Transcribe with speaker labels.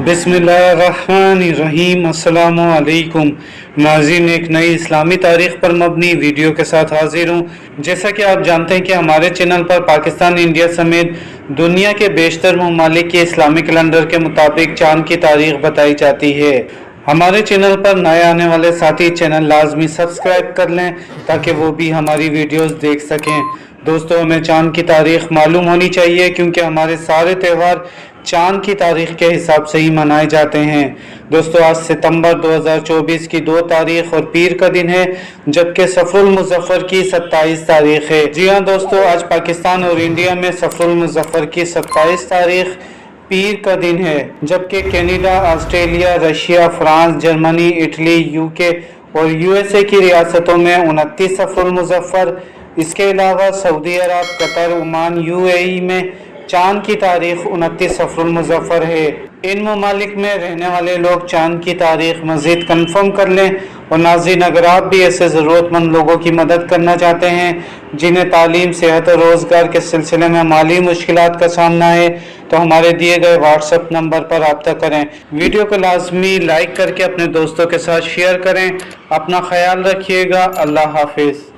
Speaker 1: बिस्मिल्लाहिर्रहमानिर्रहीम। अस्सलामु अलैकुम नाज़रीन, एक नई इस्लामी तारीख़ पर मबनी वीडियो के साथ हाजिर हूँ। जैसा कि आप जानते हैं कि हमारे चैनल पर पाकिस्तान, इंडिया समेत दुनिया के बेशतर ममालिक के इस्लामी कैलेंडर के मुताबिक चाँद की तारीख़ बताई जाती है। हमारे चैनल पर नए आने वाले साथी चैनल लाजमी सब्सक्राइब कर लें ताकि वो भी हमारी वीडियोस देख सकें। दोस्तों, हमें चाँद की तारीख़ मालूम होनी चाहिए क्योंकि हमारे सारे त्यौहार चाँद की तारीख़ के हिसाब से ही मनाए जाते हैं। दोस्तों, आज सितंबर 2024 की 2 तारीख़ और पीर का दिन है, जबकि सफरुल मुज़फ़्फ़र की 27 तारीख़ है। जी हाँ दोस्तों, आज पाकिस्तान और इंडिया में सफरुल मुज़फ़्फ़र की 27 तारीख़ पीर का दिन है, जबकि Canada, Australia, Russia, France, Germany, Italy, UK और यूएसए की रियासतों में 29 सफरुल मुज़फ़्फ़र, इसके अलावा सऊदी अरब, कतर, ओमान, यूएई में चाँद की तारीख़ 29 सफरुल मुज़फ़्फ़र है। इन ममालिक में रहने वाले लोग चाँद की तारीख़ मज़ीद कन्फर्म कर लें। और नाज़रीन, अगर आप भी ऐसे ज़रूरतमंद लोगों की मदद करना चाहते हैं जिन्हें तालीम, सेहत और रोज़गार के सिलसिले में माली मुश्किलात का सामना है, तो हमारे दिए गए व्हाट्सएप नंबर पर रब्ता करें। वीडियो को लाजमी लाइक करके अपने दोस्तों के साथ शेयर करें। अपना ख्याल रखिएगा। अल्लाह हाफिज़।